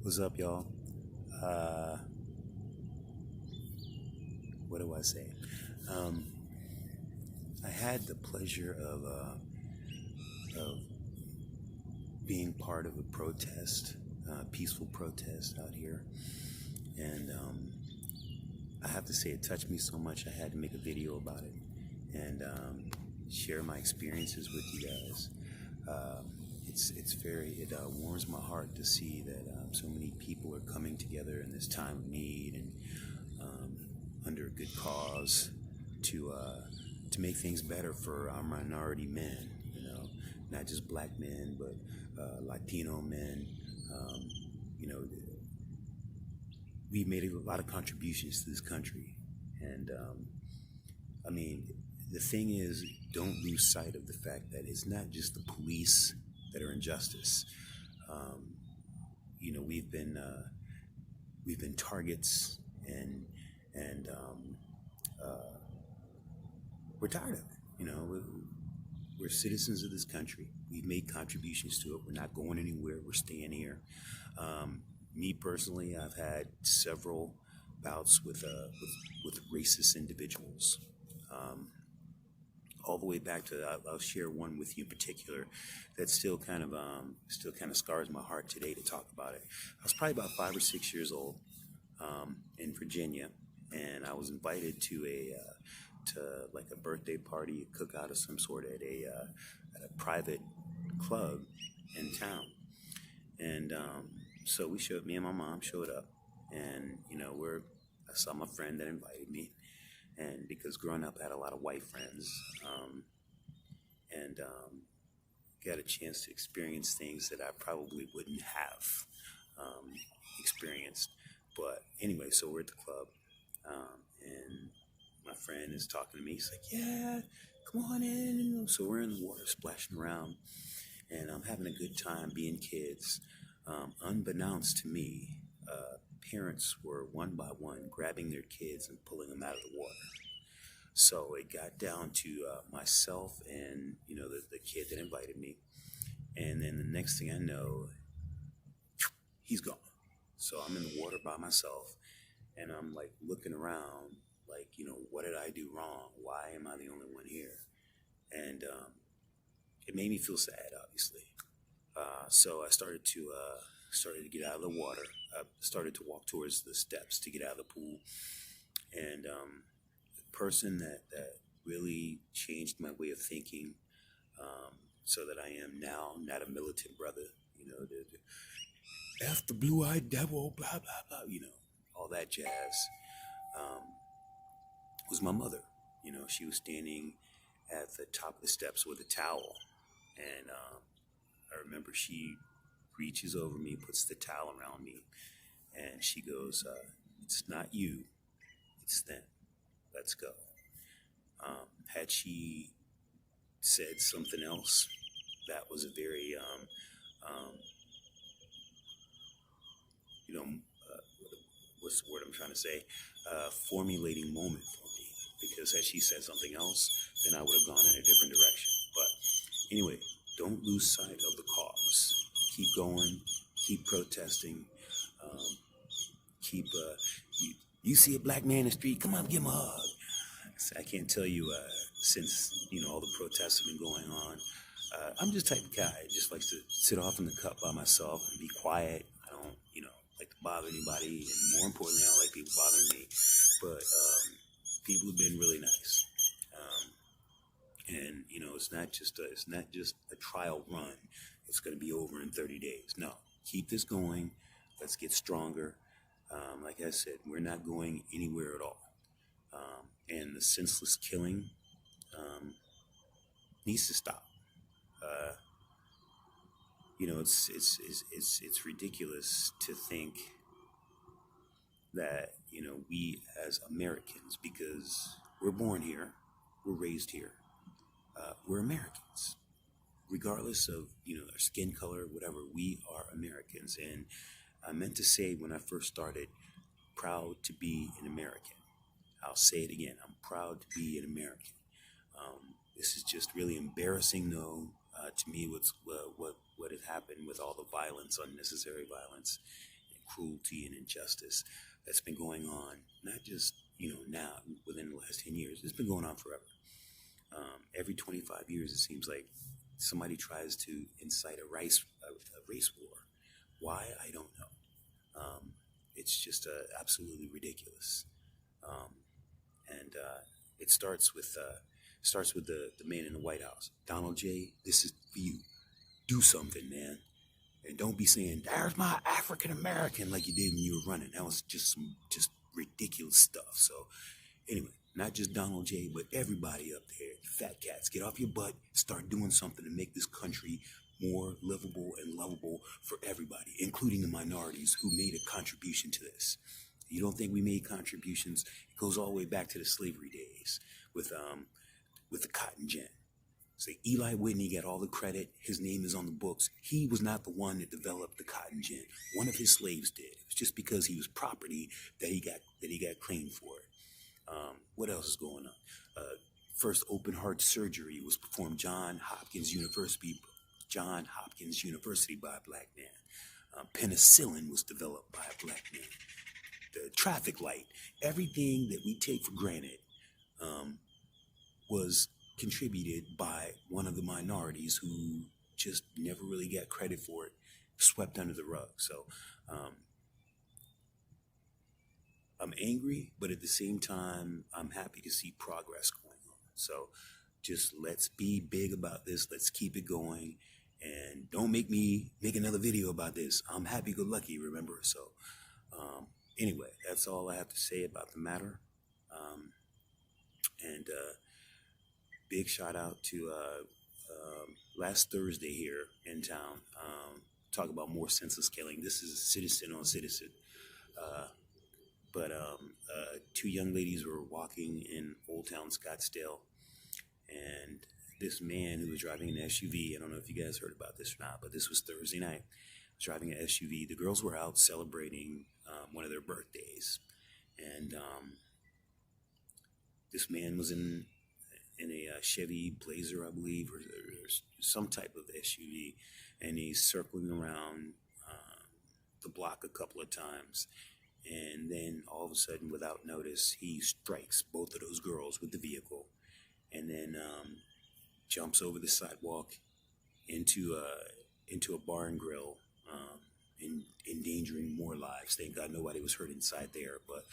What's up, y'all? Uh, what do I say? Um, I had the pleasure of being part of a protest, peaceful protest out here, and I have to say it touched me so much. I had to make a video about it and share my experiences with you guys. Uh, it warms my heart to see that so many people are coming together in this time of need and um, under a good cause to make things better for our minority men. Not just black men, but Latino men. Um, you know, we've made a lot of contributions to this country, and I mean, the thing is, don't lose sight of the fact that it's not just the police that are injustice. Um, we've been targets, and uh, we're tired of it. We're citizens of this country. We've made contributions to it. We're not going anywhere. We're staying here. Me personally, I've had several bouts with racist individuals. Um, all the way back to I'll share one with you in particular that still kind of scars my heart today to talk about it. I was probably about 5 or 6 years old in Virginia, and I was invited to like a birthday party, a cookout of some sort at a private club in town. And so me and my mom showed up, and I saw my friend that invited me, and because growing up I had a lot of white friends, and got a chance to experience things that I probably wouldn't have um, experienced. But anyway, so we're at the club, and my friend is talking to me. He's like, "Yeah, come on in." So we're in the water, splashing around, and I'm having a good time being kids. Unbeknownst to me, parents were one by one grabbing their kids and pulling them out of the water. So it got down to myself and the kid that invited me, and then the next thing I know, he's gone. So I'm in the water by myself, and I'm like looking around, like what did I do wrong? Why am I the only one here? And it made me feel sad, obviously. So I started to get out of the water. I started to walk towards the steps to get out of the pool, and the person that really changed my way of thinking, so that I am now not a militant brother. The F the blue-eyed devil, blah blah blah. All that jazz. Um, was my mother. She was standing at the top of the steps with a towel, and I remember she reaches over me, puts the towel around me, and she goes, "It's not you, it's them. Let's go." Had she said something else, that was a very, um, you know, uh, what's the word I'm trying to say? Formulating moment for me. Because had she said something else, then I would have gone in a different direction. But anyway, don't lose sight of the cause. Keep going. Keep protesting. Um, keep. You see a black man in the street, come on, give him a hug. I can't tell you, since all the protests have been going on. I'm just the type of guy that just likes to sit off in the cup by myself and be quiet. I don't, like to bother anybody, and more importantly, I don't like people bothering me. But people have been really nice, and it's not just a trial run. It's going to be over in 30 days. No, keep this going. Let's get stronger. Like I said, we're not going anywhere at all. And the senseless killing needs to stop. Uh, it's ridiculous to think that we as Americans, because we're born here, we're raised here, we're Americans, regardless of our skin color, whatever. We are Americans, and I meant to say when I first started, proud to be an American. I'll say it again. I'm proud to be an American. This is just really embarrassing, though, to me. What has happened with all the violence, unnecessary violence, cruelty and injustice that's been going on, not just, now within the last 10 years. It's been going on forever. Every 25 years, it seems like somebody tries to incite a race war. Why? I don't know. It's just absolutely ridiculous. Um, and it starts with the man in the White House. Donald J., this is for you. Do something, man. And don't be saying, "There's my African American," like you did when you were running. That was just some just ridiculous stuff. So anyway, not just Donald J., but everybody up there, fat cats, get off your butt, start doing something to make this country more livable and lovable for everybody, including the minorities who made a contribution to this. You don't think we made contributions? It goes all the way back to the slavery days with the cotton gin. So Eli Whitney got all the credit. His name is on the books. He was not the one that developed the cotton gin. One of his slaves did. It was just because he was property that he got claimed for it. What else is going on? First open heart surgery was performed John Hopkins University by a black man. Penicillin was developed by a black man. The traffic light, everything that we take for granted, was contributed by one of the minorities who just never really got credit for it, swept under the rug. So I'm angry, but at the same time, I'm happy to see progress going on. So just let's be big about this. Let's keep it going. And don't make me make another video about this. I'm happy-go-lucky, remember? So anyway, that's all I have to say about the matter. And big shout out to last Thursday here in town. Talk about more census killing. This is citizen on citizen. But two young ladies were walking in Old Town Scottsdale, and this man who was driving an SUV, I don't know if you guys heard about this or not, but this was Thursday night, was driving an SUV. The girls were out celebrating one of their birthdays, and this man was in a Chevy Blazer, I believe, or some type of SUV, and he's circling around the block a couple of times. And then all of a sudden, without notice, he strikes both of those girls with the vehicle, and then jumps over the sidewalk into a bar and grill, endangering more lives. Thank God nobody was hurt inside there. But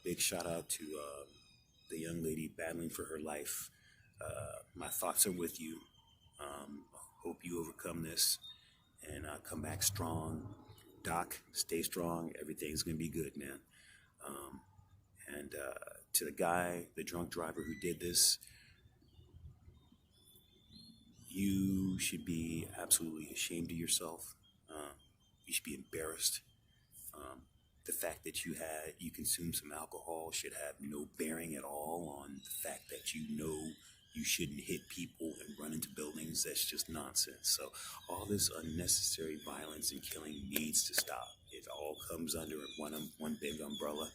big shout out to the young lady battling for her life. My thoughts are with you. Hope you overcome this and come back strong. Doc, stay strong. Everything's going to be good, man. And to the drunk driver who did this, you should be absolutely ashamed of yourself. You should be embarrassed. The fact that you consumed some alcohol should have no bearing at all on the fact that you shouldn't hit people and run into buildings. That's just nonsense. So all this unnecessary violence and killing needs to stop. It all comes under one big umbrella.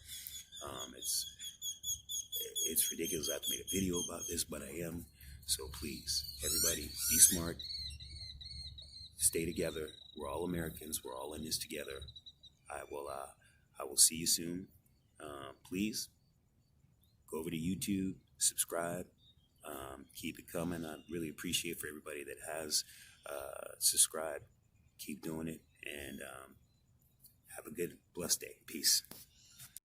It's ridiculous. I have to make a video about this, but I am. So please, everybody, be smart. Stay together. We're all Americans. We're all in this together. I will see you soon. Please go over to YouTube, subscribe. Keep it coming. I really appreciate for everybody that has subscribed. Keep doing it, and have a good, blessed day. Peace.